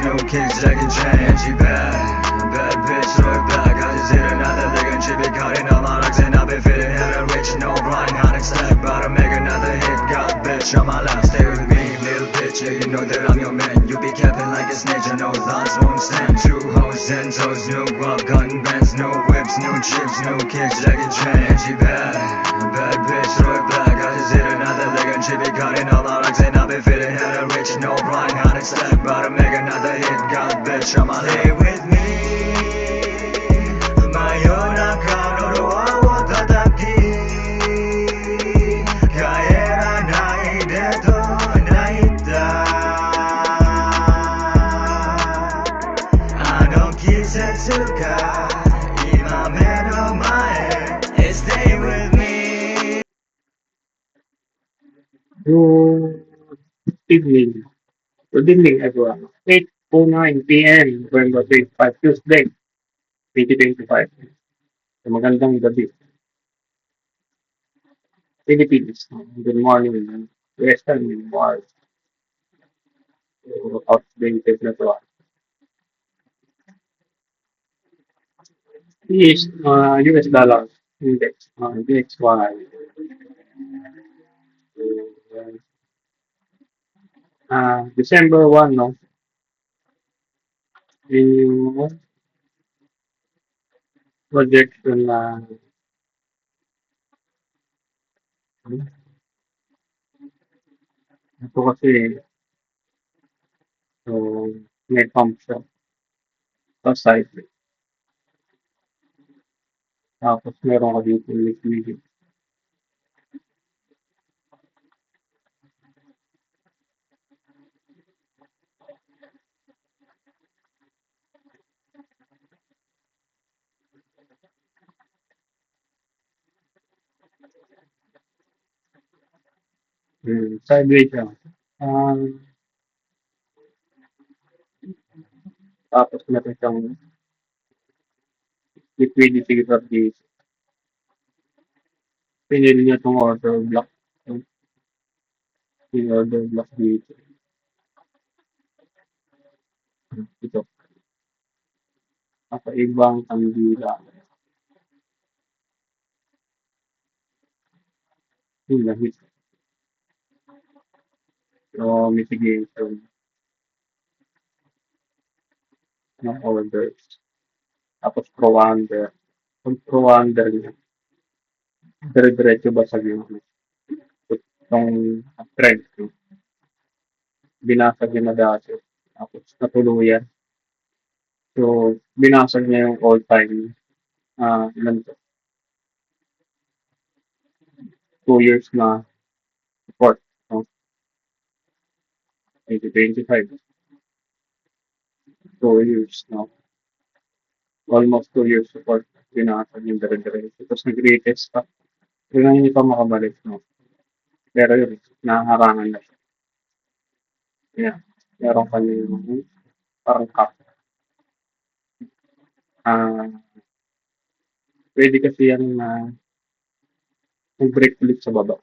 new kicks Jackie Chan and she bad bitch throw it back I just hit another lick and she be cutting all my rocks and I be feeling hella rich no blind honey stack about to make another hit got bitch on my lap stay with me little bitch yeah you know that I'm your man you be capping like a snitch I know thoughts won't stand two hoes 10 toes new guap gun bands new whips new chips new kicks Jackie Chan and she bad bitch throw it back I just hit another lick and she be cutting all my rocks and I be feeling hella rich no blind honey stack about to make another hit got bitch on my lap stay with me真夜中のドアを叩き帰らないでと泣いたあの季節が今目の前 Stay with me Good evening. Good evening, everyone. 8:09 p.m. November 25, Tuesday, 2025. So magandang gabi, Philippines. Good morning, Western world. So, outdated na to. Is US dollar index, DXY. December 1, no? Yung projection na ito kasi so may pump siya sa side. Tapos meron ka dito liquidity. Sideways siya. Um, Tapos meron siyang liquidity grab dito. Pinili niya itong order block. Yung order block dito. Ito. Kakaibang kandila. Yung lahit. So, mitigation ng orders. Tapos pro-under. Kung pro-under niya, dire-diretso basag yung itong trend. No? Binasag niya na dati. Tapos natuluyan. So, binasag niya yung all-time ilan to? 2 years na support. No? 2025. 2 years. No? Almost 2 years support. Binasag yung dire-diretso. Tapos nag-retest pa. Kailangan hindi pa makabalik. No? Pero yun, naharangan na siya. Yeah. Meron kami yung parang cap. Ah, pwede kasi yan na mag-break ulit sa baba.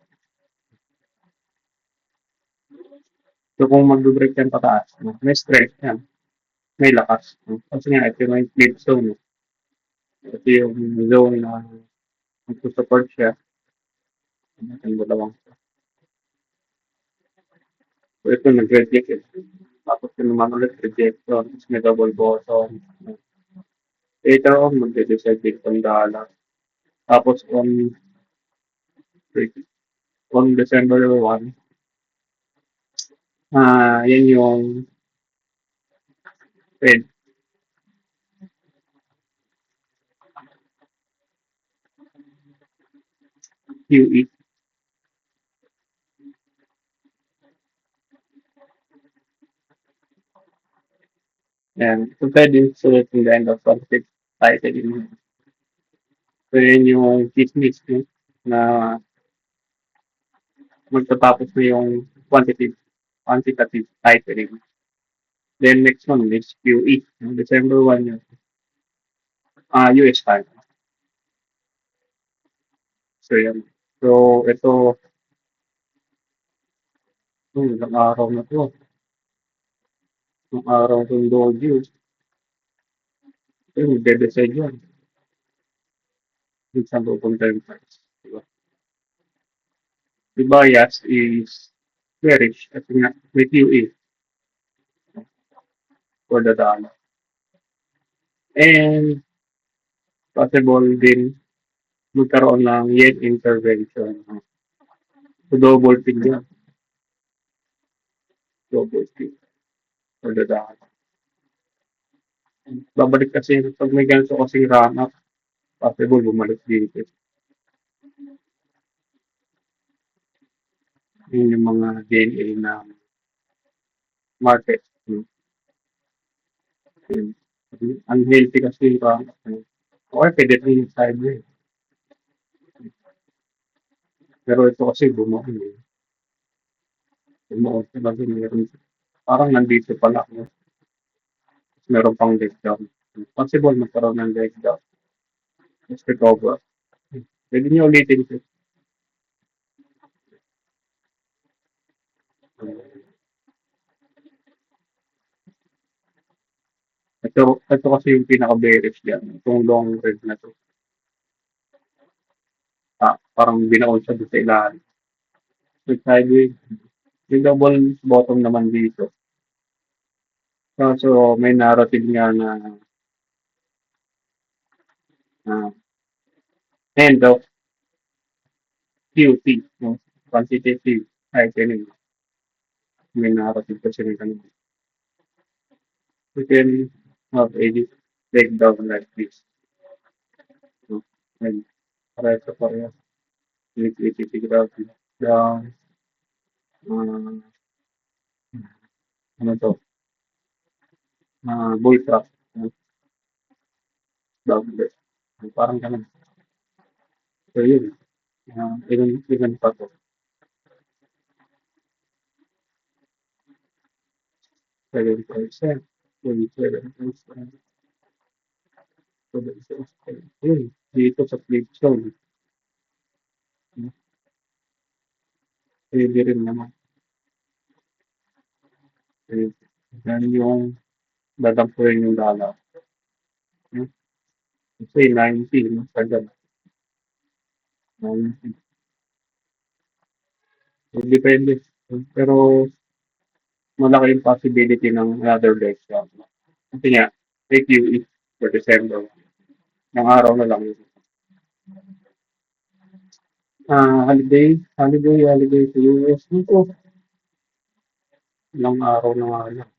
So kung mag-break yan pataas, no? May strength yan, may lakas. No? Kasi nga, ito yung flip zone. No? Ito yung zone na mag-support siya. Ang dalawang. So ito nag-reject it. Tapos yun naman ulit rejection. Tapos may double bottom. Later on, mag-decide din kung dollar. Tapos on December 1, yan yung Fed. QE. And so Fed is selecting the end of conflict tightening. So yun yung chismis no? Na magtatapos na yung quantitative tightening. Then next one is QE. No? December 1 yun. US time. So yan. So ito, ilang araw na to. Nung araw kong Dojo, ayun, magde-decide yan. Kung saan pupunta yung price. Diba? The bias is bearish at nga, may QE for the dollar. And possible din magkaroon ng yen intervention. So double pin yan. Double pin for the dollar. Babalik kasi pag may ganito kasi run up, possible bumalik dito. Yun yung mga DNA na market. Yun. Unhealthy kasi yung run up. Okay, pwede rin yung sideways. Pero ito kasi bumuon eh. Bumuon talaga meron. Parang nandito pala. No? Meron pang leg down. Possible magkaroon ng leg down. Let's recover. Pwede niyo ulitin ito. Ito kasi yung pinaka-bearish dyan. Itong long red na to. Parang binaon siya doon sa ilalim. So, sideways. Yung double bottom naman dito. So may narrative nga na end of QT. No? Quantitative tightening. May narrative kasi ng kanina. We can have a breakdown like this. No? And pareho. Liquidity graph down. Uh, ano to? Bull trap. Down there. Parang ganun. So yun. Even pa to. 7%. 27%. Yun. Dito sa flip zone. Pwede rin naman. Yan yung dadampuin yung dollar. Kasi 90, no? Sagad. 90. So, depende. Pero malaki yung possibility ng another leg shot. Kasi nga, AQE for December. Ng araw na lang yun. Holiday sa US. Dito, ilang araw na nga lang.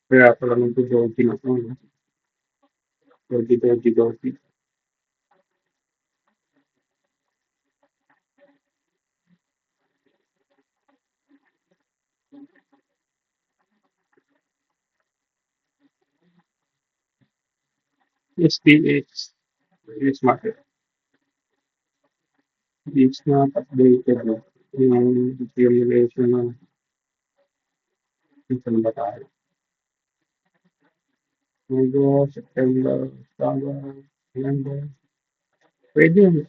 Kaya pala nung Doji na ito. No? Doji. SPX. US market. It's not updated. No? Yung accumulation ng ito na ba tayo? August, September, October, November. Pwede yun.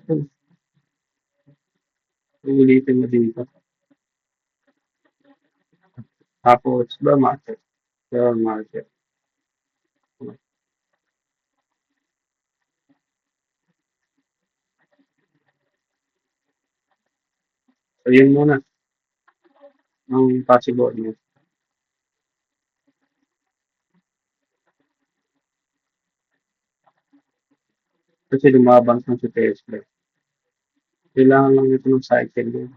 Ulitin mo dito. Tapos, bear market. Bear market. So, yun muna. Ang possible niya. Kasi lumabang na si Tesla. Kailangan lang ito ng cycle din.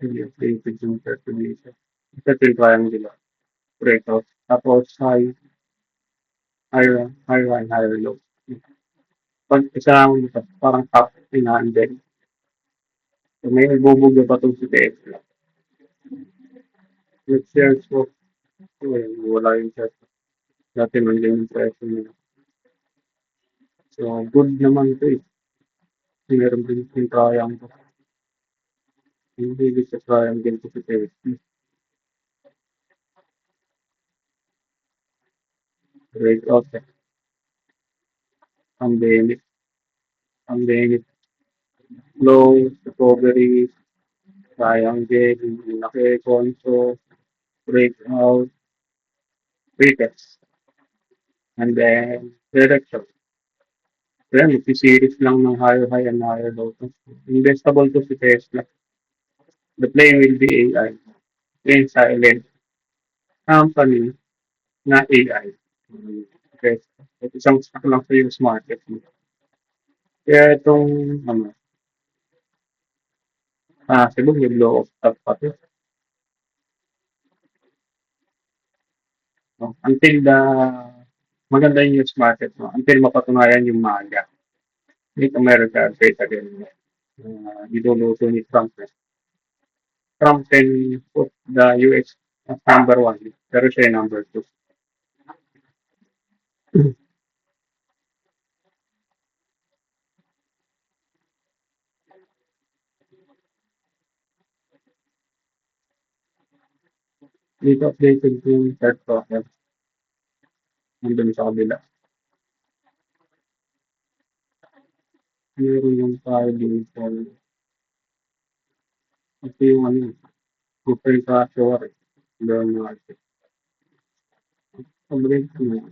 Hindi updated yung calculation. Ito yung triangular. Breakout. Tapos, higher low. Pag isa mo ito, parang top and then so, may bubugyo pa itong si Tesla. With shares ko, wala yung share. Dati nandiyan yung presyo nila. So, good naman ito eh. Meron din yung triangle. Hindi ibig sa triangle ko si Tesla. Breakout eh. Pandemic. low, recovery, triangle, laki, conso, breakout, retest, and then direction. Kaya magsiseries lang ng higher high and higher low. Investable to si Tesla. The play will be AI. Yung silent company na AI. Okay. At isang stock lang sa US market. Kaya itong, ano, siguro yung low of top pati. No? Until maganda yung US market, no? Until mapatunayan yung MAGA. Make America great again. Niluluto ni Trump. Trump can put the US as number one, pero siya yung number two. Dito updated yung third quarter. Nandun sa kabila. Meron yung tayo dito. Ito yung ano, super ka-shore. Doon market. Pag-break na.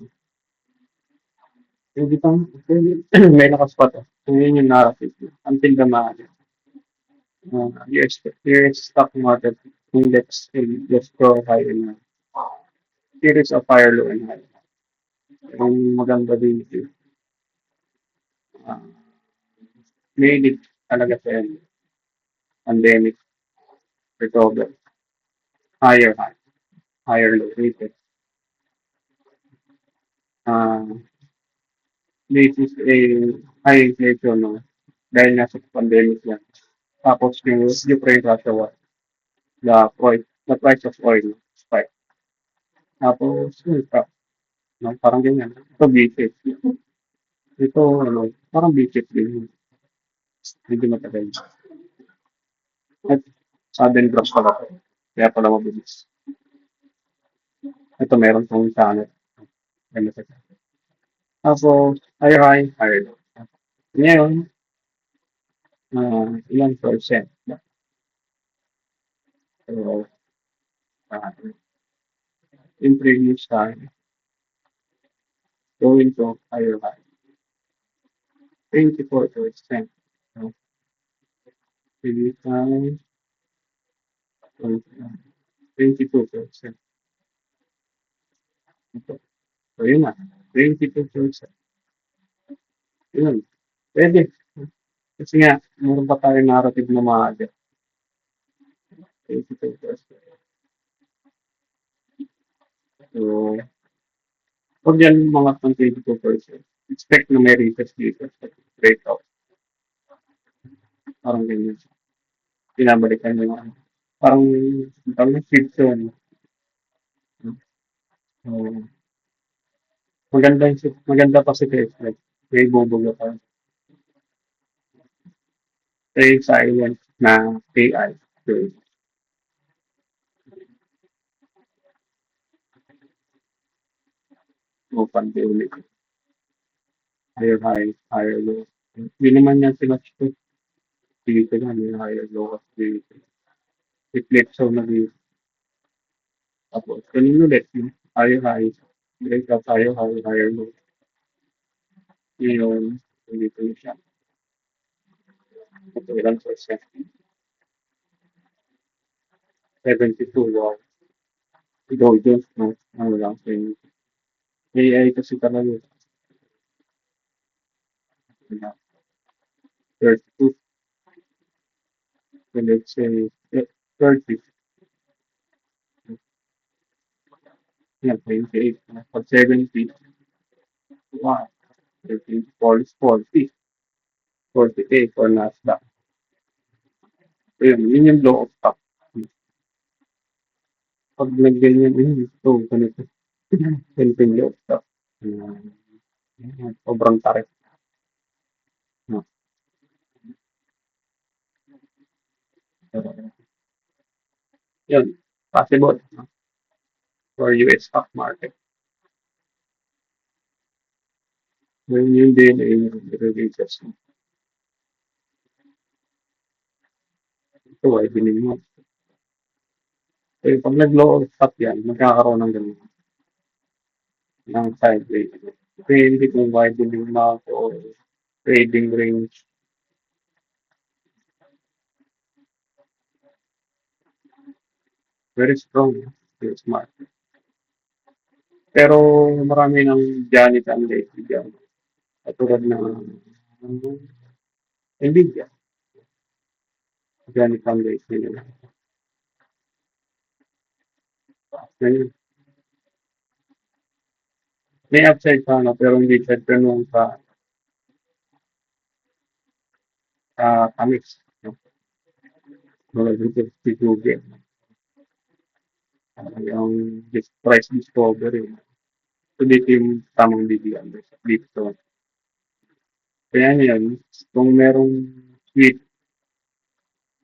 Pwede pang, pwede, may nakaspot. So yun yung narrative. Until the market. US stock market index will just go high and series of higher low and high. Yung maganda din ito. Uh, made it talaga sa pandemic recover. Higher high, higher low rated. Uh, this is a high inflation, no? Dahil nasa pandemic yan. Tapos yung Ukraine Russia war, the price of oil spike. Tapos yun, no, parang ganyan. Ito bisit. Ito, ano, parang bisit din. Medyo matagal. At sudden drop pala to. Kaya pala mabilis. Ito meron pong channel. Ganito. Tapos, higher high, higher low. Ngayon, ilang percent. So, uh, in previous time, going to higher high. 24%. So, previous time, 22%. Ito. So, yun na. 22%. Yun. Pwede. Kasi nga, meron pa tayo narrative na maaga. 22%. So, pag yan mga 22%, expect na may retest dito sa breakout. Parang ganyan. Pinabalikan yung ano. Parang, parang crypto. Ano. So, maganda pa si Tesla. May bubuga pa. Stay silent na AI. So, upang ulit. Higher high, higher low. Hindi naman yan sila dito lang, yung higher low at dito. Reflection na dito. Tapos, kanino ulit, yung higher high, break up higher high, higher low. Ngayon, dito na siya. Ito ilang percent? 72, wow. Gold yun, no? Ano lang, so yung AI kasi talaga, 32, so let's say, 30, yan, 28, pag 70, wow, 30, 40, 40K for Nasdaq. Yun yung blow of stock. Pag nag-ganyan, ito, ganito. Ganito yung blow of stock. Sobrang tarik. No? Yun, possible, no? For US stock market. Yun yung din yung releases. No? ito ay widening mo. Eh, pag nag-low stop yan, magkakaroon ng ganun, ng sideways. Depende kung widening mo o trading range. Very strong, very smart. Pero marami ng Janet ang lately dyan. Katulad ng Nvidia. Janet ang lately nila. Ngayon, may upside pa ano, pero hindi siya ganun tamis. No? Tulad dito si Google. Yung price discovery. So dito yung tamang bibigyan dito. Kaya yan, kung merong sweet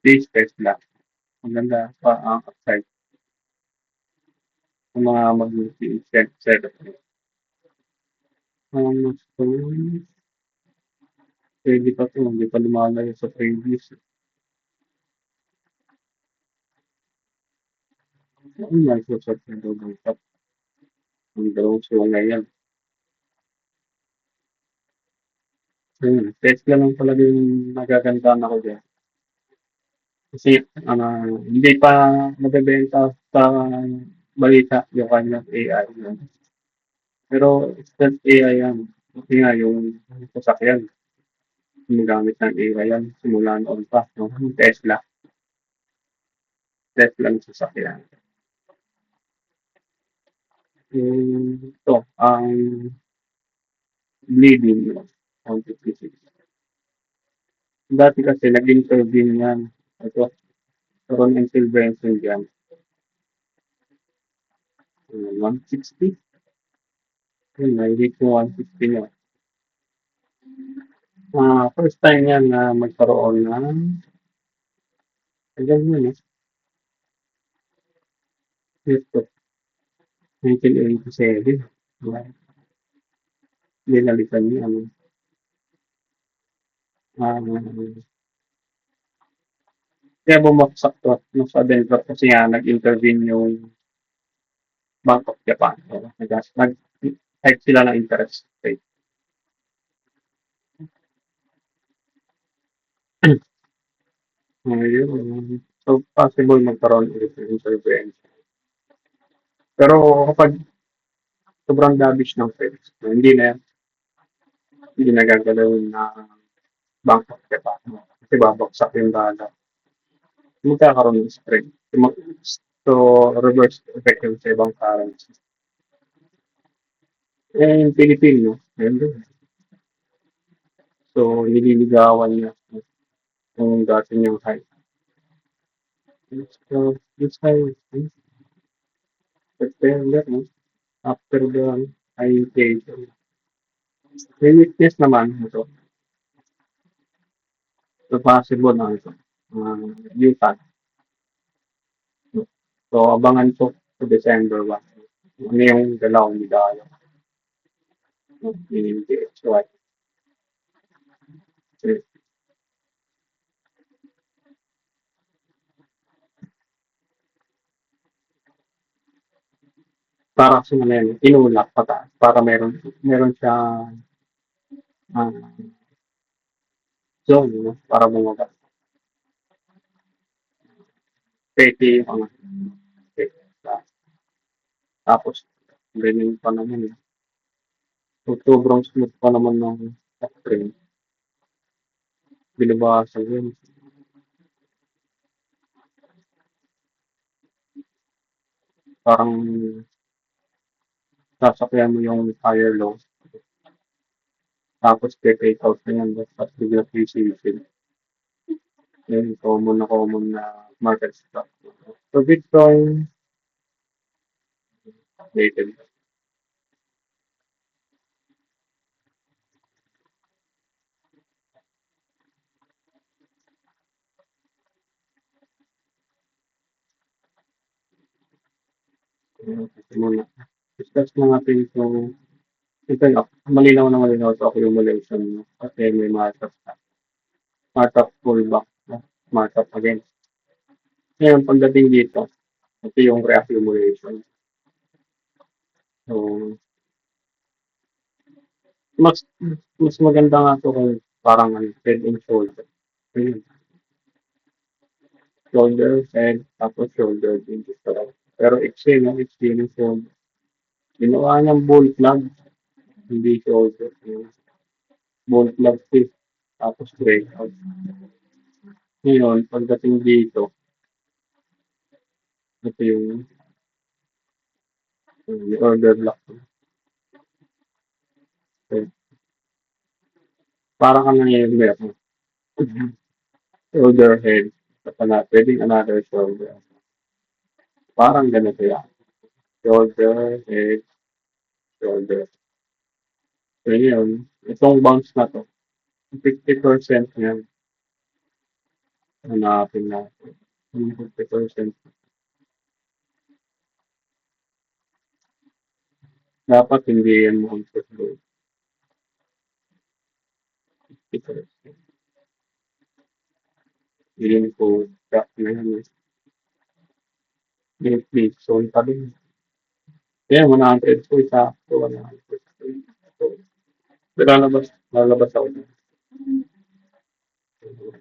taste Tesla, maganda pa ang upside ng mga mag-incentive setup. So, pwede pa ito, hindi pa lumalayo sa previous. Ang Microsoft na double tap. Ang dalawang suwa na yan. Tesla lang talaga yung nagagandahan ako dyan. Kasi hindi pa nabebenta sa balita yung kanyang AI. Yan. Pero instant AI yan. Kasi nga yung sasakyan, gumagamit ng AI yan. Simula noon pa, no? Yung Tesla. Tesla ang sasakyan. Ito, ang bleeding, no? 156. Dati kasi nag-intervene yan. Ito, karoon intervention dyan. 160. Yun, nahigit yung 160 niya. First time yan na magkaroon ng hanggang yun ito, 1987. Linalitan niya kaya bumagsak to no, sa Denver kasi nga nag-intervene yung Bank of Japan. Nag-hike sila ng interest rate. So, possible magkaroon ulit ng intervention. Pero kapag sobrang lavish ng Fed, hindi nagagalaw na Bank of Japan. Kasi babagsak yung dollar. Magkakaroon ng spread. So, reverse effect yung sa ibang currency. Eh, yung Pilipino, ayun din. So, nililigawan niya kung dati niyang high. So, this time, September, after the inflation. May witness naman ito. So, possible na ito. UTAN. So, abangan po sa December 1. Ano yung dalawang medalya? So, para kasi na yun, inulak pataas para meron siya zone, no? Para bumaba. Pwede yung tapos ganyan pa naman. So, sobrang smooth pa naman ng uptrend. Binabasa yun. Parang sasakyan mo yung higher low. Tapos take out na yan. Tapos bigla pre-season. Yun, common na market stock. So, Bitcoin, updated. Muna. Discuss na natin itong ito yun, malinaw na malinaw sa accumulation kasi may markup pullback, markup again. Ngayon, pagdating dito, ito yung reaccumulation. So, mas mas maganda nga 'to kung parang ano, head and shoulder. Ayun, shoulder, head, tapos shoulder din dito. Pero iksi 'no, iksi ng shoulder. Ginawa niyang bull plug, hindi shoulder. Yung bull plug fit, tapos breakout. Ngayon, pagdating dito, ito yung order block. So, para kang nangyayari shoulder, head, pwedeng another shoulder. Parang ganito yan. Shoulder, head, shoulder. So yun, itong bounce na to, 50% yan, hanapin natin. Yung 50%. Dapat hindi yan mo-control load. 50%. Yun po, track na yan. Yung flip zone pa din. Kaya 100 po isa. So 100. So, lalabas ako.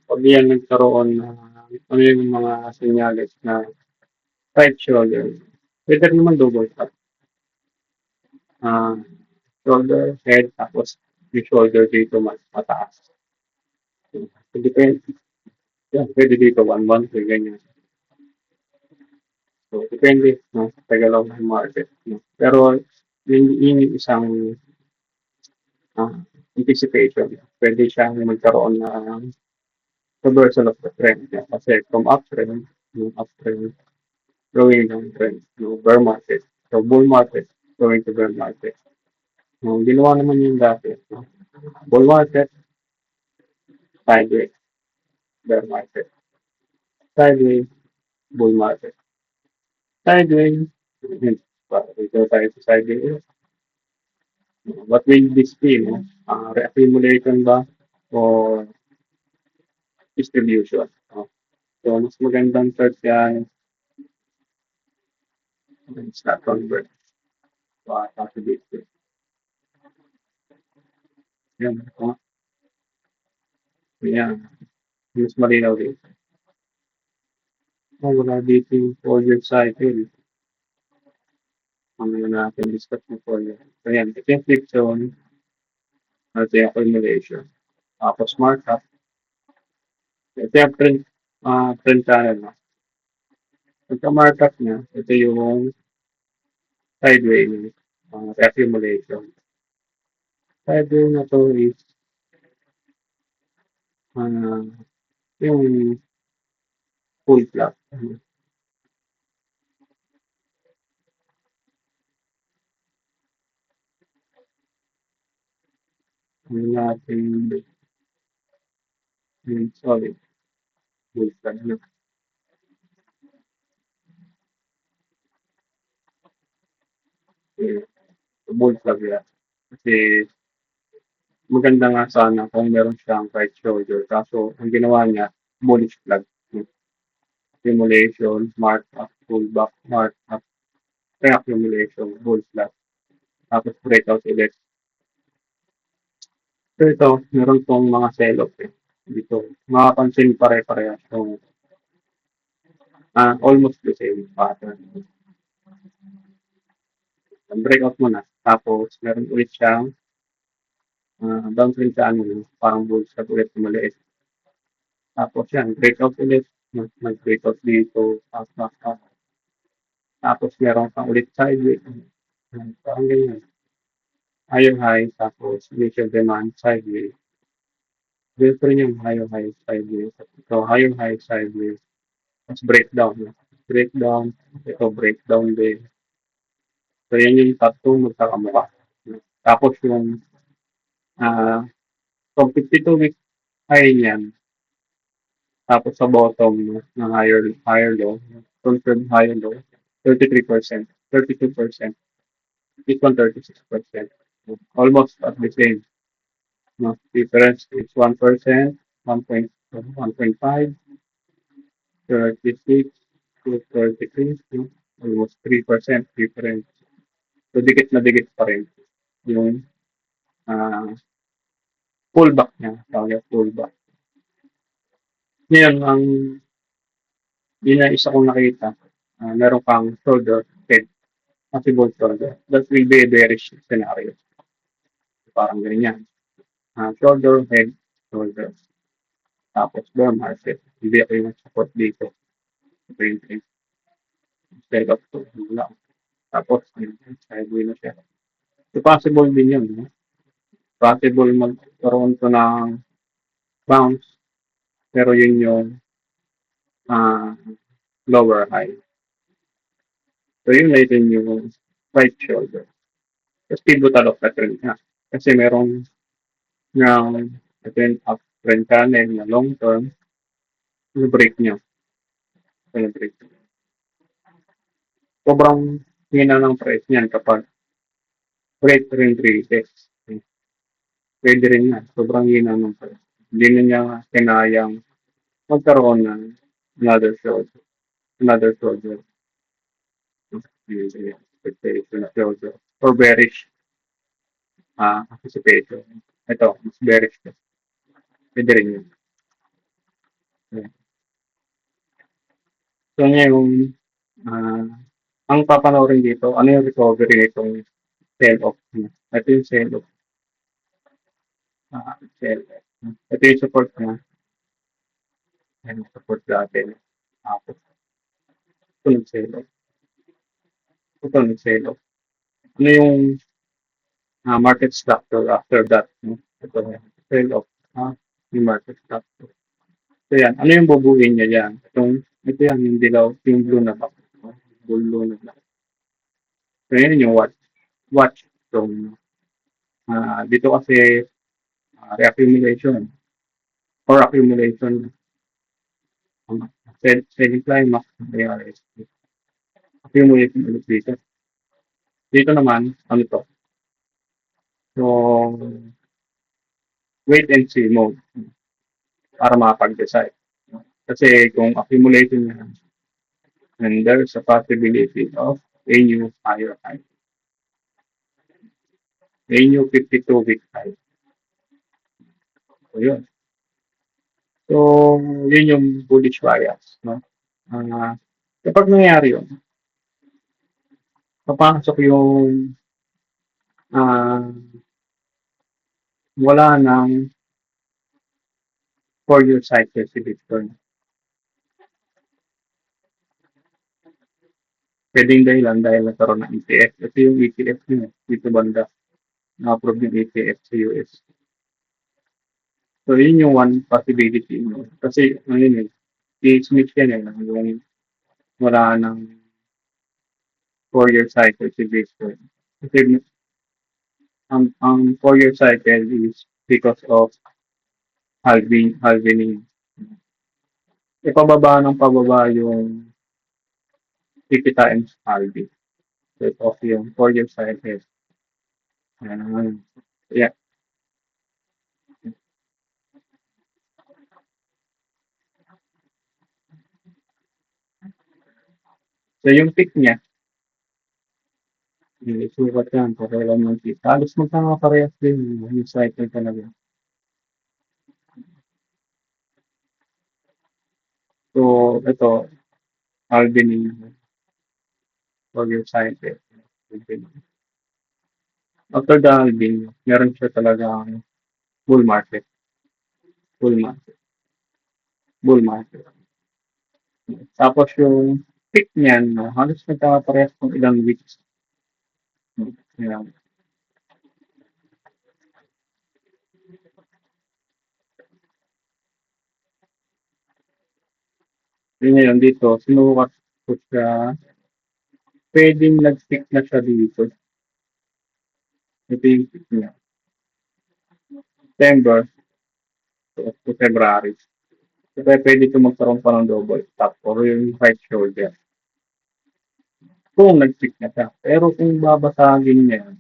Pag yan nagkaroon na ano yung mga senyales na right shoulder, pwede rin naman double tap. Ah, shoulder, head, tapos yung shoulder dito mas mataas. So, depende. Yan, pwede dito 1-1, ganyan. So, depende, no? Tagalaw ng market. No? Pero, yun yung isang ah, anticipation. Pwede siyang magkaroon ng reversal of the trend. Yeah? Kasi from uptrend, yung uptrend, going down trend, no? Bear market. So, bull market, going to bear market. No? Ginawa naman yung dati. No? Bull market, sideways, bear market. Sideways, bull market. Sideways, dito tayo sa sideways. What will this be? No? Reaccumulation ba or distribution? No? So, mas magandang search yan. It's not convert. Sa Bitcoin. Yan. Yan. Mas malinaw din. Wala dito yung folder cycle. Ano na natin discuss ng folder. So, yan. Ito yung flip zone. Ito yung accumulation. Tapos markup. Ito yung print channel. No? Ito markup niya. Ito yung sideways. Accumulation. Sideways na to is uh, yung full flat. Ano natin yung solid full flat. No? Full flat yan. Kasi maganda nga sana kung meron siyang right shoulder. Kaso, ang ginawa niya, bullish flag. Accumulation, markup, pullback, markup, re-accumulation, bull flag. Tapos breakout ulit. So ito, meron pong mga sell-off eh. Dito, makapansin pare-parehas yung almost the same pattern. Breakout muna. Tapos, meron ulit siyang downtrend sa ano, parang bull flag ulit na maliit. Tapos yan, breakout ulit. Mag-breakout dito, up. Tapos meron kang ulit sideways. Parang ganyan. Higher high, tapos initial demand sideways. Ganito rin yung higher high sideways. So, higher high sideways. Tapos breakdown. Breakdown. Ito, breakdown din. So, yan yung tatlong magkakamukha. Tapos yung from 52 week high niyan, tapos sa bottom ng higher low, confirmed higher low, 33%, 32%, this one 36%. Almost at the same. No? Difference is 1%, 1.5, 36, 233, no? Almost 3% difference. So, dikit na dikit pa rin yung ah, pullback niya, tawag niya pullback. Ngayon, yun ang isa kong nakita. Meron kang shoulder, head, possible shoulder. That will be a bearish scenario. Parang ganyan. Shoulder, head, shoulder. Tapos bear market. Hindi ako yung support dito. Ito yung trend. Instead of to, wala. Tapos, sideways na siya. So, possible din yun. No? Possible magkaroon to ng bounce. Pero yun yung ah, lower high. So, yun na rin yung right shoulder. Tapos, pivotal of the trend na. Kasi merong ng trend up trend channel na long term, yung break nyo. Yung break. Sobrang hina ng price niyan kapag break trend retest. Pwede rin yan. Sobrang hina ng price. Hindi na niya kinayang magkaroon ng another shoulder. Another shoulder. Expectation shoulder. Or bearish anticipation. Ito, mas bearish. Pwede rin yun. So ngayon, ah, ang papanoorin dito, ano yung recovery nitong sell-off niya. Ito yung sell-off. Sell-off. Ito yung support niya. Yan yung support natin. Tapos, ito nag-sell-off. Ito nag-sell-off. Ano yung market structure after that? No? Ito yan. Sell-off. Yung market structure. So yan. Ano yung bubuin niya yan? Ito yan, yung dilaw, yung blue na ba? Blue na ba? So yan yung watch. Watch. So, dito kasi reaccumulation or accumulation selling climax nangyayari. Accumulation ulit dito. Dito naman, ano to? So, wait and see mode para makapag-decide. Kasi kung accumulation niya, then there's a possibility of a new higher high. A new 52-week high. So, yun. So, yun yung bullish bias. No? Kapag nangyari yun, papasok yung wala ng 4-year cycle si Bitcoin. Pwedeng dahilan dahil nagkaroon ng ETF. Ito yung ETF niya. Dito banda. Na-approve yung ETF sa US. So, yun yung one possibility. No? Kasi, ano yun eh, i-smith yan eh. Yung wala ng 4-year cycle si Bitcoin. Kasi, ang 4-year cycle is because of halvening. Ipababa ng pababa yung 50 times halving. So, ito yung 4-year cycle. Yeah. So, yung peak niya, sukat yan, pareho ng peak. Halos magkakaparehas din yung cycle talaga. So, ito, halvening for your cycle. After the halving, meron siya talagang bull market. Bull market. Bull market. Tapos yung peak niyan, no, halos nagkakaparehas ng ilang weeks. Yan. Yun ngayon dito, sinukat ko siya. Pwedeng nag-peak na siya dito. Ito yung peak niya. September to February. Kaya pwede ito magkaroon pa ng double top or yung right shoulder. Kung nag-peak na siya. Pero kung babasagin niya,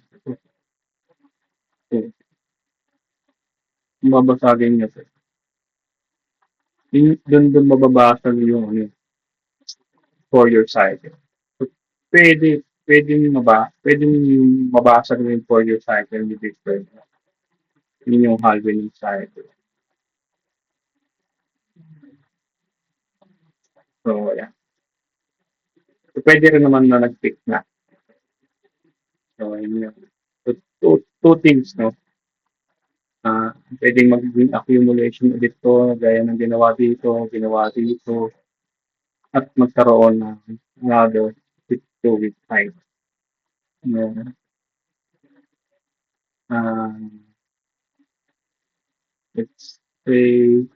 kung babasagin niya siya, doon mababasag yung ano, 4-year cycle. So, pwedeng mabasag na yung 4-year cycle ni Bitcoin. Yun yung halving cycle. So, yeah. So, pwede rin naman na nag-pick na. So, yun yun. So, two things, no? Pwedeng maging accumulation ulit to, gaya ng ginawa dito, at magkaroon ng another 2-week time. No? Um, let's say,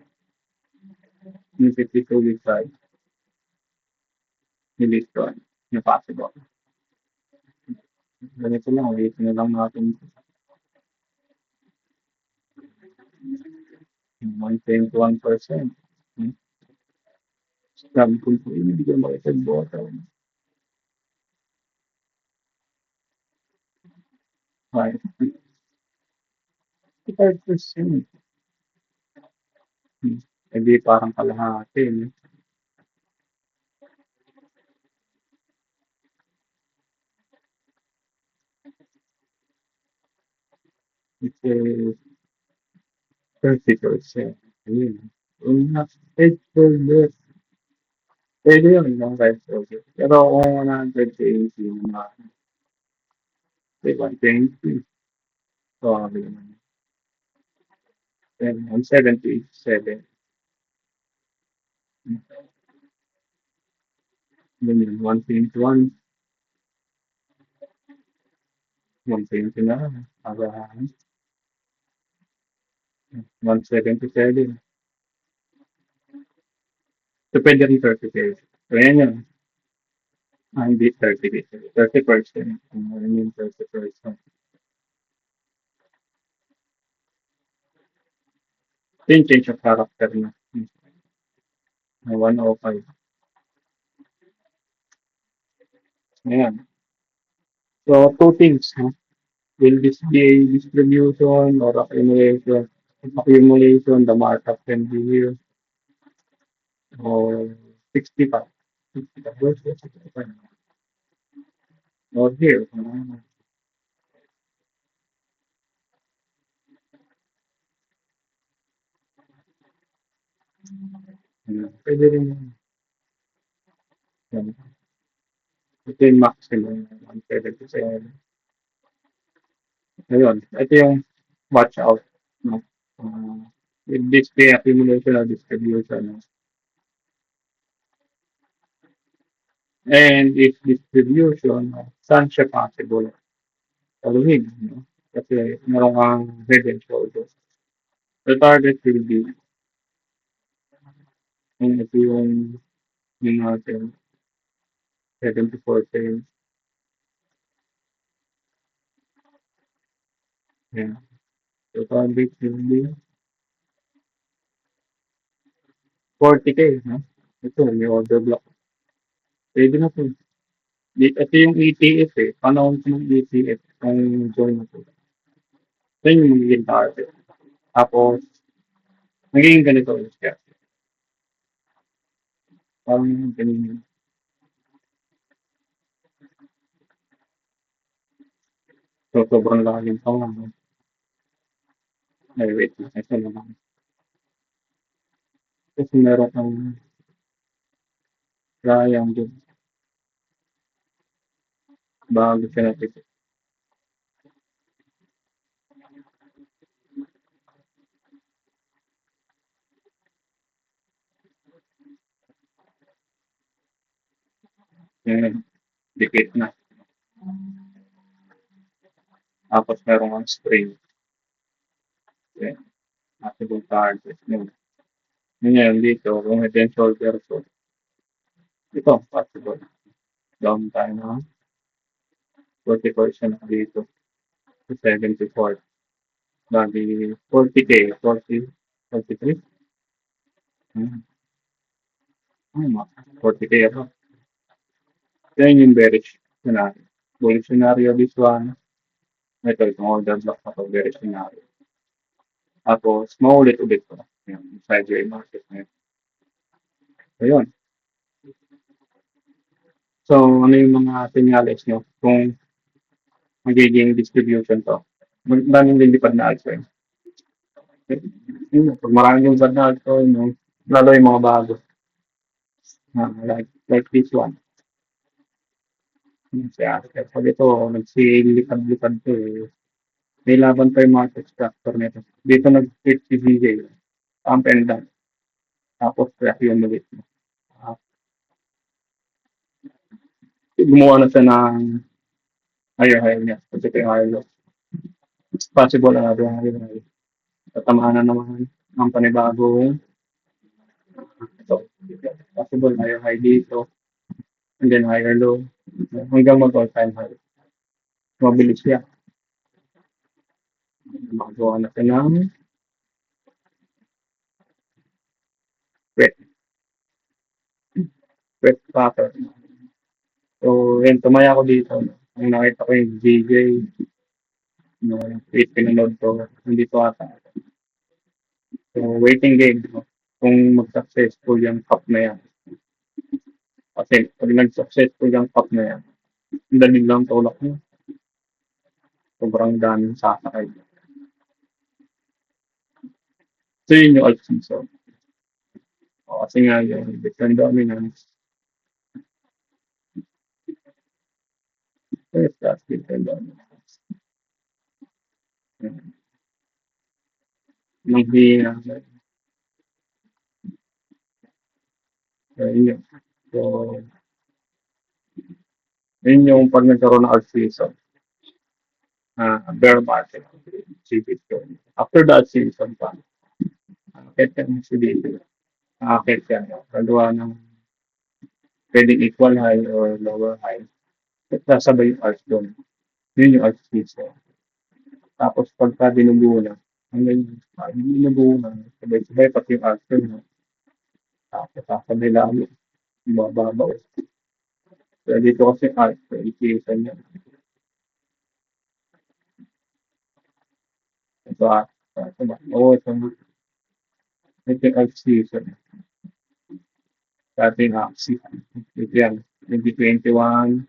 yung 52-week time, ni Bitcoin, na possible. Ganito lang, ulitin na lang natin 1.1%. Sabi ko po, hindi ko makipag-bota. 55%. Hindi parang kalahati. No? It's a 30%. Ayun. It's for this. Pwede yun, no? Right, okay. Pero kung 180, mga 120, sorry naman. Then, 177. Then yun, 121, 120 na. Para 177. So, pwede rin 30 days. So, yan yun. Hindi 30 days. 30%. Ano yung 30%? Yung change of character na. 105. Ayan. So, two things. No? Will this be a distribution or accumulation? If accumulation, the markup can be here. Or 65. 65. Where's the 65? Or here. Pwede rin yan. Ito yung maximum. 177. Ayun. Ito yung watch out. No? With display accumulation or distribution. No? And if distribution, saan siya possible? Sa luhig. No? Kasi meron kang head and shoulders. The target will be kung ito yung natin 74 cents. Yeah. The target will be 40K. No? Ito, may order block. Pwede na po. Ito yung ETF eh. Panahon ko ng ETF kung join na po. Ito yung magiging target. Tapos, magiging ganito ulit siya. Parang ganyan. So, sobrang laking pa nga. No? Ay, wait lang. Ito naman. Kasi meron kang sayang dun. Bago siya natin. Yan. Dikit na. Tapos meron kang spring. Yan. Possible target. Yun. Yun dito. Kung head and shoulder ko. Ito, possible. Down tayo na 40% dito. To 74. Bali, 40K. 40, 43? Hmm. 40K ako. Yan yung bearish scenario. Bullish scenario this one. Ito, itong order block na to, bearish scenario. Tapos, maulit-ulit ko. Yung sideways market na yun. So, yun. So, ano yung mga senyales nyo kung magiging distribution 'to? Daming lilipad na altcoin. Yun, pag maraming lilipad na altcoin 'no, lalo yung mga bago, like this one, yung si Aster. Pag ito nagsilipad-lipad 'to, eh, may laban pa yung market structure nito. Dito nag-fit si VJ, pump and dump, tapos accumulate. Ah, Gumawa na siya ng higher high niya, kasi ito yung higher low. It's possible na higher high. Tatamaan na naman ang panibagong ito. Possible higher high dito, and then higher low, hanggang mag all-time high. Mabilis siya. Makagawa na siya ng wet, wet pattern. So, yun, tumaya ako dito. No? Ang nakita ko yung VJ, no, yung tweet pinanood ko, nandito ata. So, waiting game. No? Kung mag-successful yung cup na yan. Kasi, pag nag-successful yung cup na yan, ang dali lang tulak mo. Sobrang daming sasakay. So, yun yung alt season. O, kasi nga yung Bitcoin dominance, first class Bitcoin dominance. Nang hina. So, yun yun. So, yun yung pag nagkaroon ng alt season, bear market, si Bitcoin. After that season pa, akit yan si Bitcoin. Akit yan. Kagawa ng pwedeng equal high or lower high. At sasabay yung alt doon. Yun yung alt season. Tapos pagka binubuo na, hanggang binubuo na, sabay-sabay pati yung alt doon. Tapos sasabay lalo, bababaw. So, dito kasi alt, so season yan. Ito ito ba? Oo, ito yung alt season. Dati yung axis. Ito yan, 2021,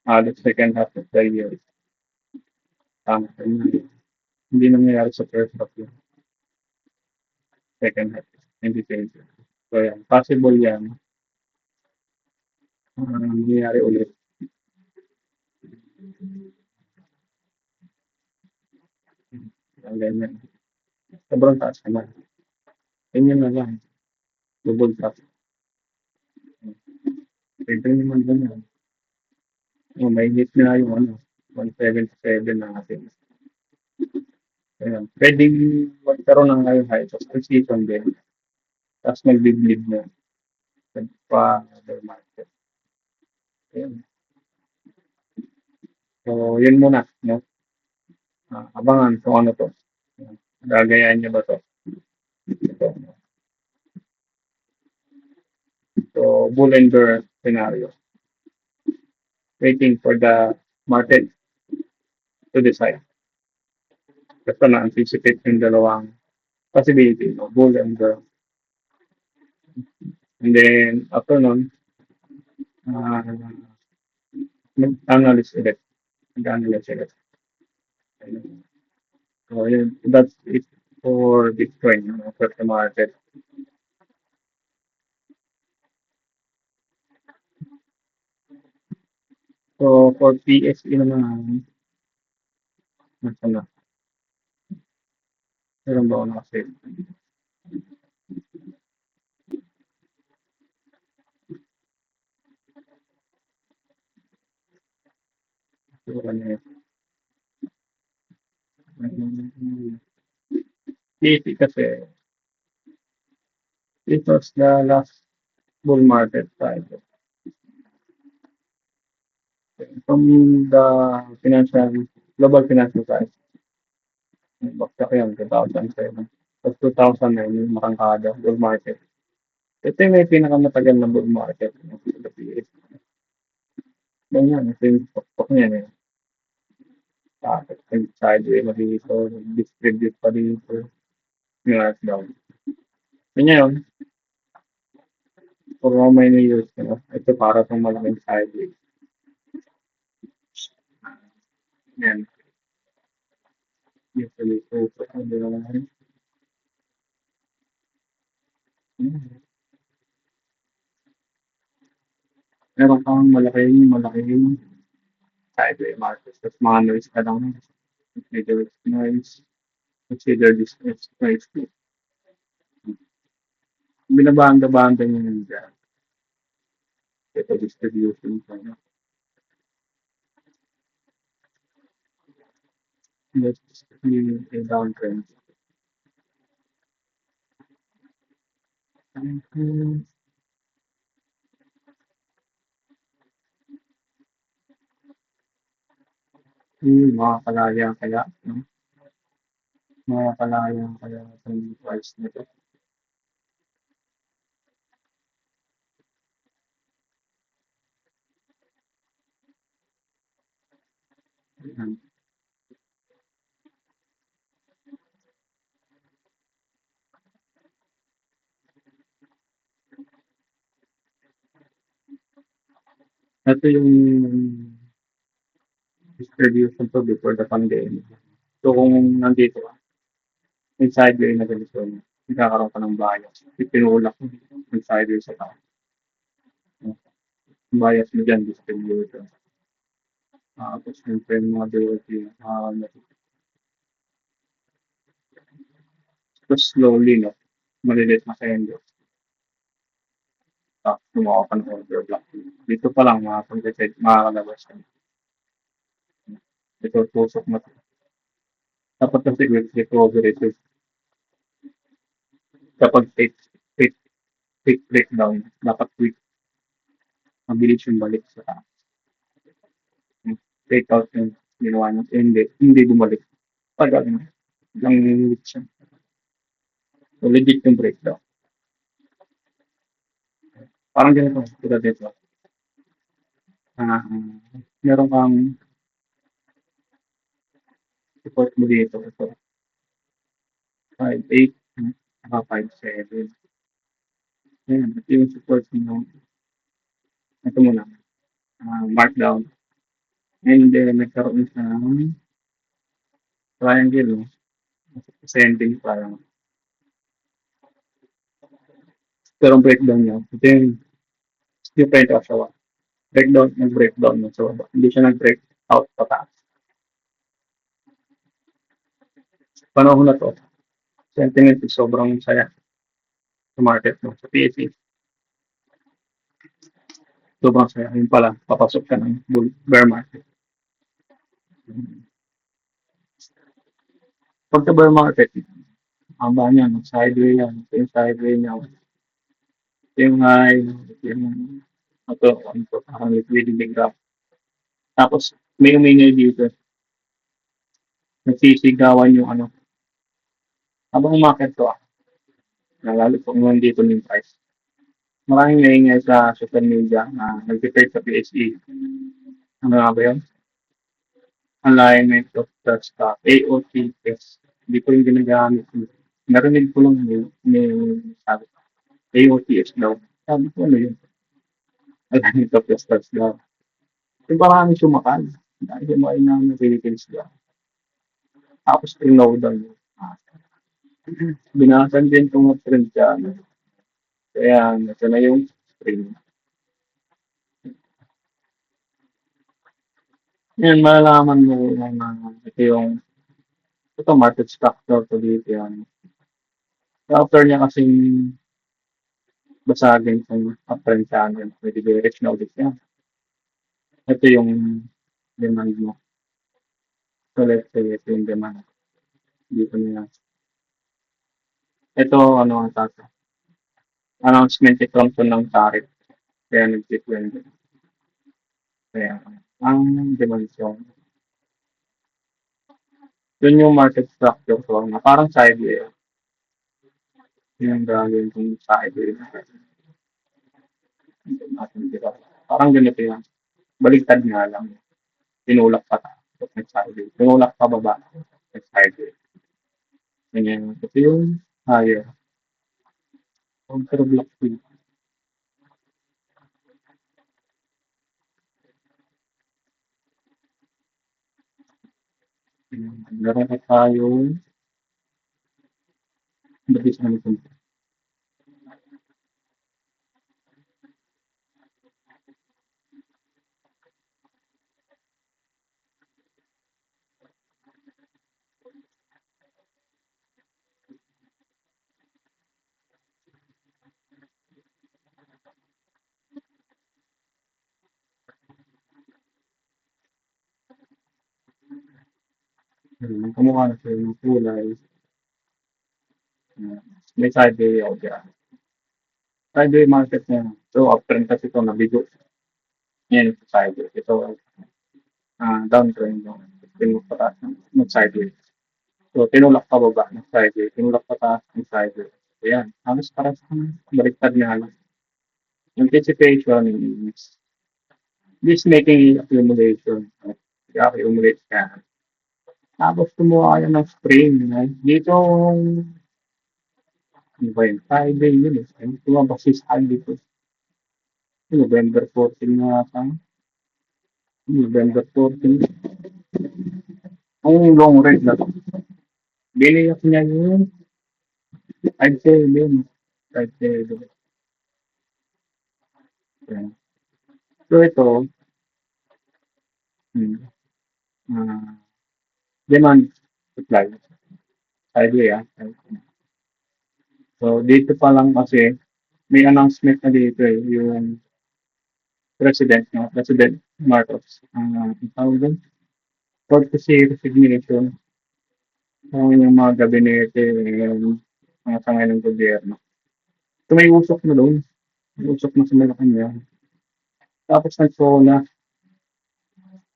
halos second half of the year. Tama, hindi nangyayari sa first half yun. Second half, 2020. So yan, possible yan. Nangyayari ulit. Ang ganyan. Sobrang taas naman. Ganyan na lang. Double tap. Pwede naman ganyan. May hit na yung 177 na natin. Ayan. Pwedeng magkaroon ng high high. So, season din. Tapos mag-bleed na. Pa other market. Ayan. So, yun muna. No? Abangan kung ano to. Gagayain niyo ba to? Ito. So, bull and bear scenario. Waiting for the market to decide. Basta na-anticipate yung dalawang possibility, no? Bull and bear. And then, after nun, mag-analyze ulit. Mag-analyze ulit. So, yun, that's it for Bitcoin, for the market. So, for PSE naman, nasa na? Meron ba ako nakasave? Siguro na yun. PSE kasi, it was the last bull market cycle. From the global financial crisis, bakit yan, 2007. Tapos 2009, yung makangkada, bull market. Ito yung may pinakamatagal na bull market sa Pilipinas. Ganyan, ito yung pokpok niyan eh. Tapos, sideways na dito, distribute pa dito, yung down. Ganyan yun, for how many years, Ito para itong malaking sideways. Yan. Usually, so, ano naman. Meron kang malaking sideway markers. Tapos mga noise ka lang. Consider it noise. Consider this as noise. Binabanda-banda niya yun dyan. Ito distribution ko. Let's see a downtrend. Makakalaya kaya. No? Makakalaya kaya itong price nito. Ayan. Ito yung distribution to before the pandemic. So kung nandito ka, yung sideway na ganito, nagkakaroon ka ng bias. Ipinulak mo yung sideway sa tao. Bias mo dyan, distribution. Tapos siyempre yung mga DOT, tapos slowly, no? Malilit na sendo. Tapos gumawa ka ng order block. Dito pa lang, makakalabas ka. Ito, tusok na. Dapat kasi quick recovery ito. Kapag quick, quick breakdown, dapat quick. Mabilis yung balik sa taas. Take out yung ginawa niya. Hindi bumalik. Pag ano, lang minutes siya. So, legit yung breakdown. Parang ganito, tulad dito. Meron kang support mo dito. Ito, 5'8", 5'7". Ayan, ito yung support mo. Ito muna. Markdown. And then, nagkaroon siya ng triangle. No? Ascending parang. Pero ang breakdown niya, ito yung different of sa breakdown, nag-breakdown mo. So, hindi siya nag-break out pataas. Panahon na to, sentiment is sobrang saya sa market mo, sa PSE. Sobrang saya. Yun pala, papasok ka ng bear market. Pagka bear market, ang ba niya, sideway yan. Ito yung sideway niya. Ito yung high, ito yung parang liquidity graph. Tapos, may umingay dito. Nagsisigawan yung ano. Habang market to, lalo kung nandito yung price. Maraming naingay sa social media na nag-trade sa PSE. Ano nga ba yun? Alignment of the stock, AOTS. Hindi ko yung ginagamit. Narinig ko lang may sabi. AOTS daw. Sabi ko ano yun? Alignment of the stocks daw. Yung parang sumakal. Dahil yung mga inang Philippines daw. Tapos tinaw daw yun. Binasan din itong trend siya. Kaya ito na yung spring. Yan, malalaman mo na ito yung ito market structure to dito yan. After niya kasing basagin kung uptrend channel, pwede direct na ulit yan. Ito yung demand mo. So let's say ito yung demand. Dito niya. Ito ano ang tata. Announcement ni Trump ng tariff. Kaya nag-20. Kaya ang demand zone. Yun yung market structure ko na parang sideways. Yung gagawin kong sideways. Parang ganito yan. Baliktad nga lang. Tinulak pa tayo. Nag-sideways. Tinulak pa baba. Nag-sideways. Ganyan. Ito yung higher. Counter block 2. Meron na tayong mabilis na nito. Kamukha na siya yung kulay. May sideway ako dyan. Sideway market na. So, uptrend kasi ito nabigo. Yan yung sideway. Ito, downtrend yung tinulak pataas ng sideway. So, tinulak pa baba ng sideway. Tinulak pataas ng sideway. So, yan. Halos para sa baliktad na halos. Anticipation is making accumulation. I-accumulate ka. Tapos kumuha ka ng spring. Dito, ano ba yun? Friday yun eh. Tumabas si Sal dito. November 14 na ata. November 14. Ang long ride na to. Biniyak niya yun. I'd say yun. I'd say yun. Yeah. So ito, hmm, ah, demand supply. Sideway ah. So dito pa lang kasi may announcement na dito eh, yung President, no? President Marcos. Ang tawag doon, courtesy resignation ng yung mga gabinete, yung mga sangay ng gobyerno. So may usok na doon. May usok na sa Malacanang. Tapos nag-SONA.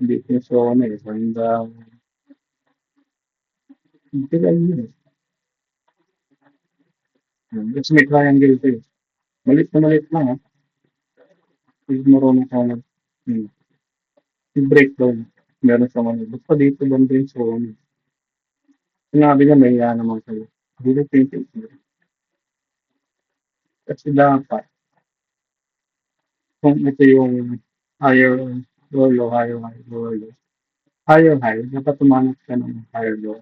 Hindi yung SONA eh. Handa. Hindi lang yun eh. Kasi may triangle ito eh. Malit lang ha. Hindi marunong ka mag yung breakdown. Meron sa mga. Basta dito banda yung SONA. Sinabi niya may naman kayo. Hindi na thinking. Kasi dapat kung ito yung higher low, higher high, lower low. Higher high, dapat tumanap ka ng higher low.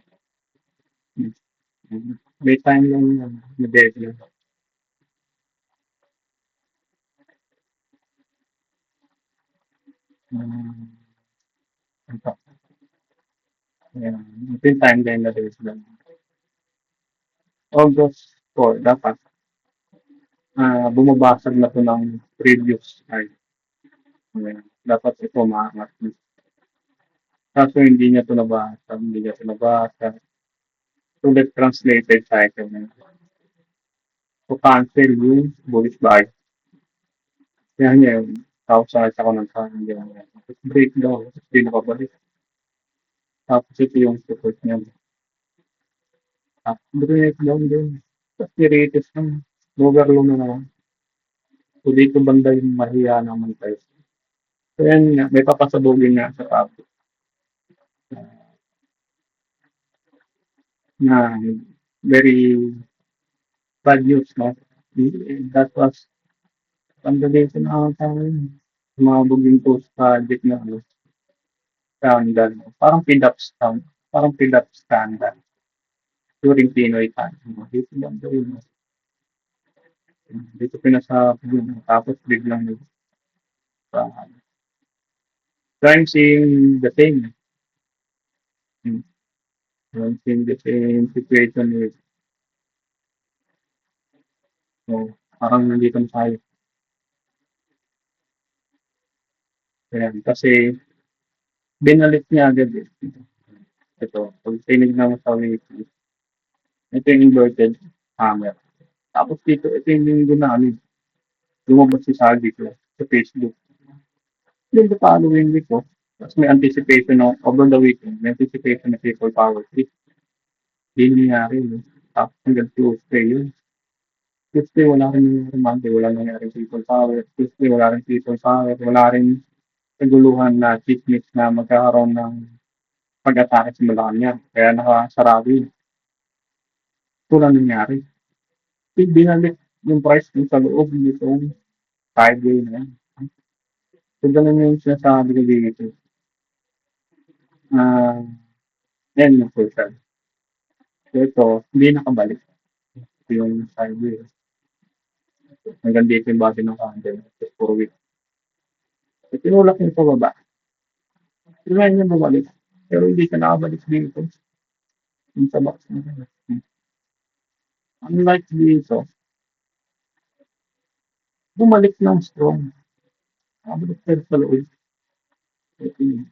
May time lang yan, may deadline. Ito. Ayan. Ito yung timeline na deadline. August 4, dapat bumabasag na to ng previous high. Ayan. Dapat ito maangat. Kaso hindi niya to nabasa, hindi niya to nabasa. So, let's translated cycle na. So, cancel yung bullish buy. Yan yun. Tapos ako ng kanan yan. Breakdown. Hindi nakabalik. Tapos ito yung support niya. Tapos breakdown din. Tapos niritis ng lugar lang na naman. So, dito banda yung mahiya naman tayo. So, yan nga. May papasabugin nga sa topic. Na very bad news, no? That was pandalitin na ako tayo. Sumabog yung post project na ano, scandal. Parang PIDAP scandal. During Pinoy time. Dito lang daw yun. Dito pinasabi yun. Tapos biglang uh, crime scene the same. Crime scene the same situation with so, parang nandito na tayo. Ayan, kasi binalik niya agad eh. Ito, pag tinignan mo sa weekly, ito yung inverted hammer. Tapos dito, ito yung linggo na ano, lumabas si Sagi ko sa Facebook. Then the following week ko, tapos may anticipation na over the weekend, may anticipation na people power trip. Hindi nangyari yun. Tapos hanggang Tuesday yun. Tuesday wala rin nangyari, Monday wala nangyari people power, Tuesday wala rin people power, wala rin kaguluhan na chismis na magkakaroon ng pag-atake sa Malacanang. Kaya nakasarado yun. Ito lang nangyari. Binalik yung price dun sa loob nitong Friday na yan. So, ganun yung sinasabi ko dito. Yan yung social. So ito, hindi nakabalik. Ito yung sideways. Hanggang dito yung body ng candle. Tapos puro weak. So, tinulak yung pababa. Try niya bumalik. Pero hindi ka nakabalik dito. Yung sa box na yun. Unlike dito, bumalik ng strong. Nakabalik pero sa loob. Ito yun.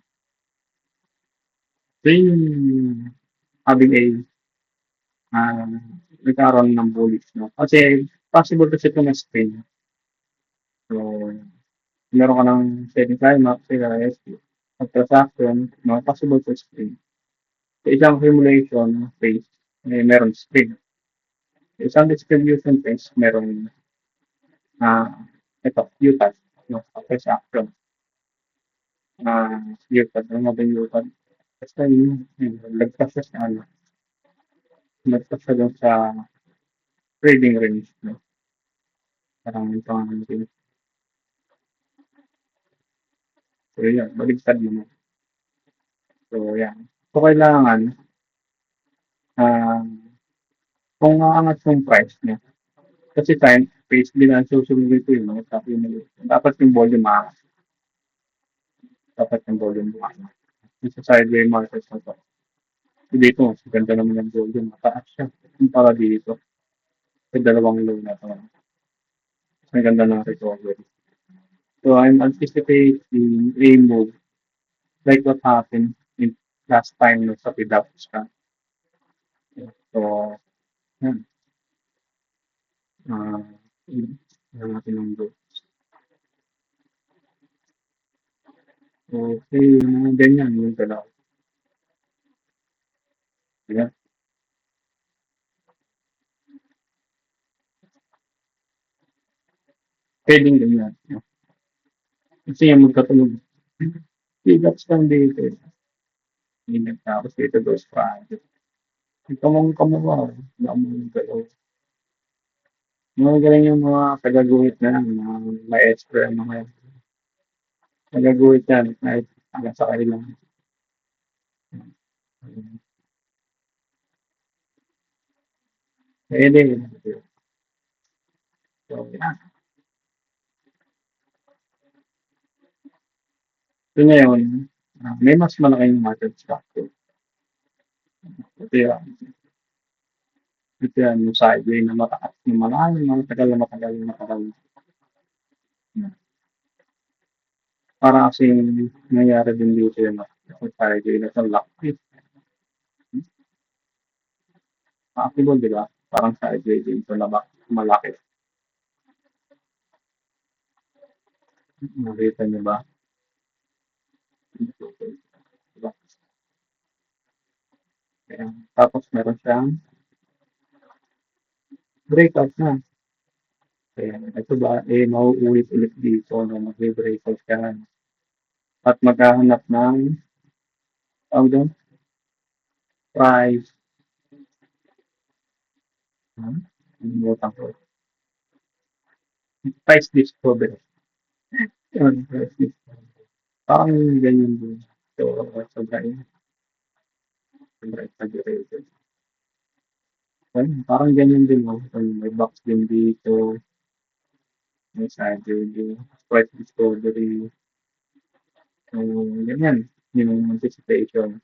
So yung having a ah, nagkaroon ng bullish. No? Kasi possible kasi ito na spin. So, meron ka ng setting climax, sila SQ. At transaction, no, possible to spin. Sa isang simulation phase, meron spin. Sa isang distribution phase, meron ito, UTAD, no, transaction. UTAD, ano ba yung UTAD? Basta yun, lagpas siya sa ano, lagpas siya dun sa trading range, no? Parang ito ang natin. So, yun, baligtad naman. So, yan. So, kailangan, ah, kung aangat yung price niya, kasi time, phase din ang susunod nito yun, no? Tapos yung, dapat yung volume aangat. Dapat yung volume aangat. Yung sa sideway market na to. So, dito, ganda naman yung volume. Mataas siya. Yung para dito. Yung dalawang low na to. Ang ganda ng recovery. So, I'm anticipating a move like what happened in last time no, sa PDAP scan. So, yan. Uh, yan natin ang go. Okay, mga ganyan yung dalaw. Yan. Pwedeng ganyan. No? Kasi yung magkatulog. PDAP scan dito. Hindi tapos dito goes project. Ito mong kamuha. Wala mong galaw. Mga galing yung mga tagaguhit na lang, mga maestro, mga tagaguhit yan, kahit hanggang sa kailang. Pwede. So, yan. So, ngayon, may mas malaking market structure. Ito yan. Ito yan, yung sideway na mataas, yung malayo, mga tagal na matagal na matagal. Para kasi nangyari din dito yun, yung sideway na sa laki. Possible, di ba? Parang sideway dito na ba? Malaki. Nakita niyo ba? Diba? Ayan. Tapos meron siyang breakout na. Ayan. Ito ba, mauulit ulit dito na mag-breakout ka at maghahanap ng tawag doon, price. Ang ko. Price discovery. Yun, price discovery. Parang ganyan din. So, sobra exaggerated. Ayun, parang ganyan din, no? May box din dito, may saddle din, price discovery. So, ganyan. Yung anticipation.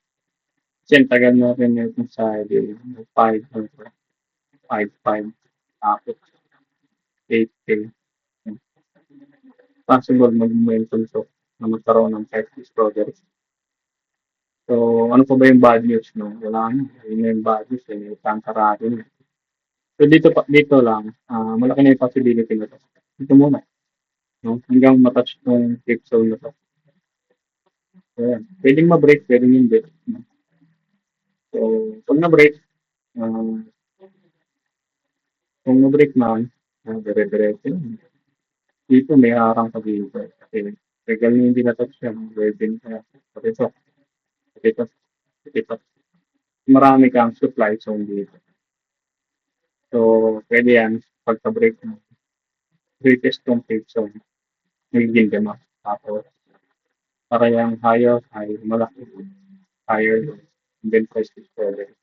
Kasi ang tagal natin itong saddle, 5, 5, tapos 8K. Possible mag-momentum to na magkaroon ng price discovery. So, ano pa ba yung bad news, no? Wala na. Yun na yung bad news, yung tangkarado na. So, dito lang, malaki na yung possibility na to. Dito muna, no? Hanggang matouch ng safe zone na to. So, yan. Pwedeng ma-break, pwedeng hindi. No? So, pag na-break, uh, kung na-break man, dire-diretso yun. Dito may harang pa dito. Kasi, legal na hindi na-touch yan. Pwedeng, ito, ito, ito. Marami kang supply zone dito. So, pwede yan, pagka-break mo, greatest tong safe zone, magiging gama. Tapos, para yung higher, high, malaki, higher low. and then price discovery.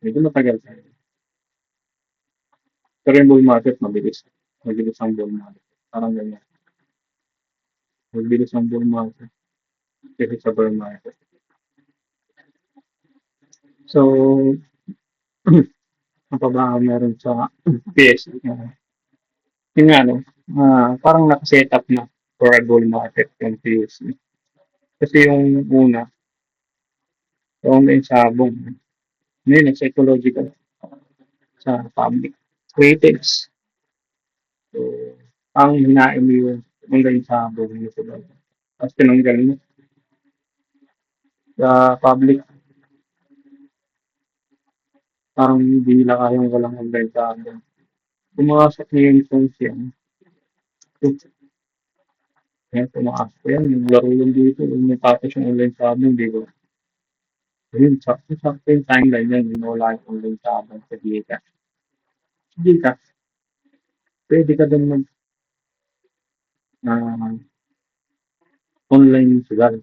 Medyo matagal tayo. Pero yung bull market, mabilis. Mabilis ang bull market. Parang ganyan. Mabilis ang bull market kasi sa bear market. So, ano pa ba ang meron sa PS? Yun nga, no? Parang nakaset up na for a bull market yung PSE. Kasi yung una, yung online sabong, yun, psychological sa public. Critics. So, ang hinain mo yung online sabong yung sila. Tapos tinanggal mo sa public, parang hindi nila kayang walang online sabong. Pumasok niya yung phones yan. Kaya pumasok yan, yung laro yun dito, yung natapos yung online sabong, di ba? Yun, sakto yung timeline yan, yung wala yung online sabong sa Gcash. Sa Gcash, pwede ka din mag ah, online sugal.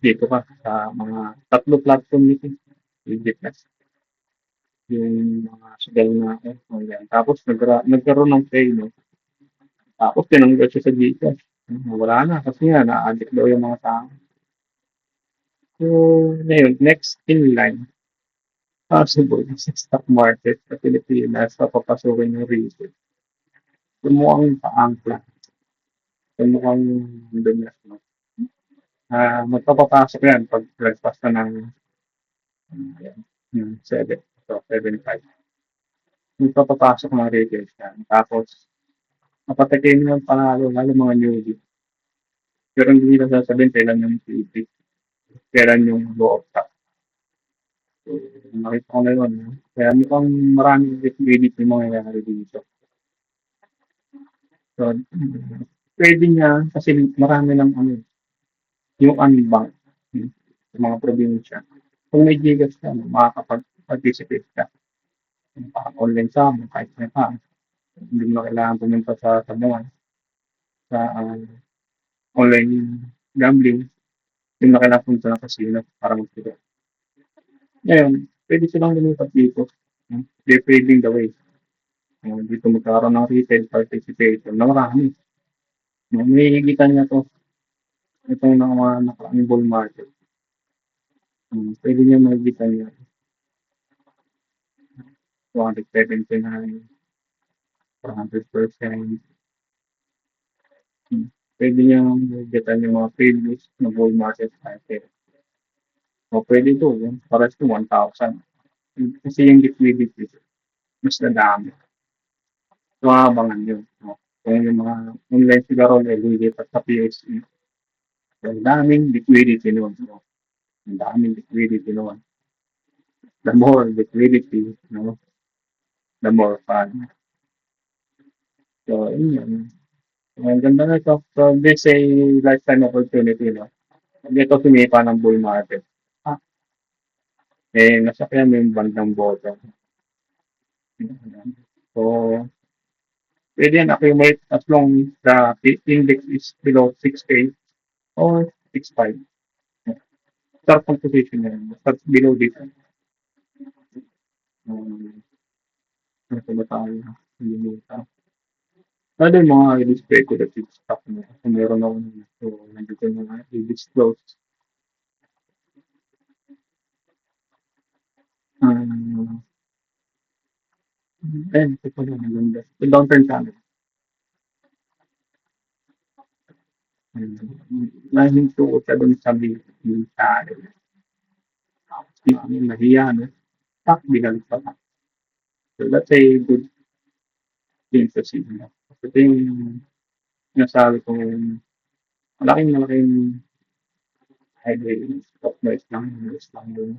Dito ka sa mga tatlo platform nito. Yung Gcash, yung mga sugal na online. Tapos nagkaroon ng pay, no? Tapos tinanggal siya sa Gcash. Wala na kasi nga na-addict daw yung mga tao. So, ngayon, next in line, possible sa stock market sa Pilipinas sa papasukin ng retail. Kumukhang paangkla. Kumukhang dulas, no? Magpapapasok yan pag lagpas na ng yan, yung 7. So, 7.5. Magpapapasok ng retail yan. Tapos, mapatikin yung panalo, lalo mga newbie. Pero hindi nila sasabihin kailan yung TV, kailan yung low of stock. So, nakita ko na yun. No? Kaya mukhang maraming liquidity yung mangyayari dito. So, pwede niya kasi marami ng ano, yung unbank sa mga probinsya. Kung may Gcash ka, makakapag-participate ka. Online sa mo, kahit na pa. Hindi mo na kailangan pumunta sa tabuan, sa online gambling. Hindi mo na kailangan pumunta sa casino para mag-sila. Ngayon, pwede silang lumipat dito. They're paving the way. Dito magkaroon ng retail participation na marami. May higitan niya to. Itong mga nakaraang bull market. Pwede niya mahigitan niya. 279, 400%. Pwede niya mahigitan yung mga previous na bull market cycle. O pwede ito, yung pares to 1,000. Kasi yung liquidity, mas nadami. So, abangan yun. No? Kung yung mga online sigaro na ililipat sa PSE, ang daming liquidity noon. No? Ang daming liquidity noon. The more liquidity, no? The more fun. So, yun yun. Ang ganda na ito. So, this a lifetime opportunity, no? Dito sumipa ng bull market. Nasakyan mo yung bandang bottom. So, pwede yan accumulate as long as the index is below 6K or 6.5. Start ang position na yun. Start below dito. Ano ba tayo? Ano yung mga speculative stock mo? Kung meron ako na so, nandito yung mga i-disclose. Ito pa lang, maganda. Yung downturn channel. Nahinto ko siya doon sa yung channel. Nahiya, no? Tak, bilang pa. So, that's a good thing to see. No? Ito yung nasabi ko, malaking highway stock price lang, news lang yun.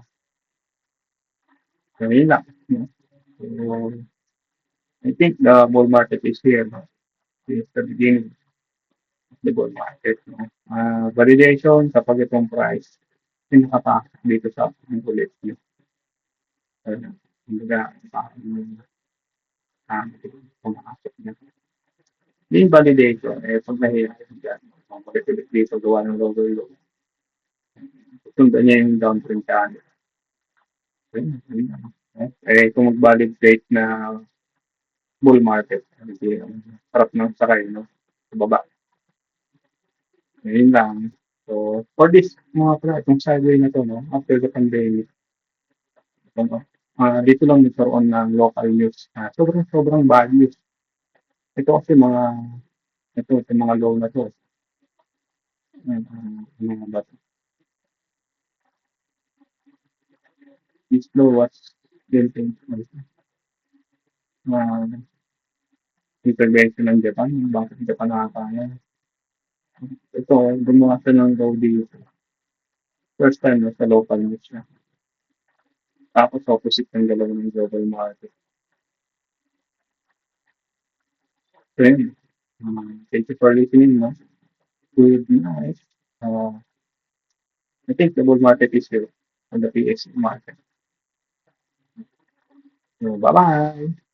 So, yun lang. No? So, I think the bull market is here. No? It's the beginning of the bull market. No? Validation kapag itong price yung nakapasok dito sa ulit. No? Kumbaga, pumasok na. Yung validation, pag nahihirap dyan, kung pagkatilit dito, gawa ng lower low. sundan niya yung downtrend channel. Yun lang. Kung mag-validate na bull market, hindi sarap ng sakay, no? Sa baba. Yun lang. So, for this, mga pala, itong sideway na to, no? After the pandemic, ito, no? Dito lang nagkaroon ng local news na sobrang bad news. Ito kasi ito mga low na to. Mga bato. This law was built in uh, intervention ng Japan, bakit Japan nakakaya. Ito, gumawa siya ng law dito. First time na sa local news siya. Tapos opposite ng dalawa ng global market. So yun. Thank you for listening. No? Good night. I think the bull market is here on the PX market. So, bye-bye.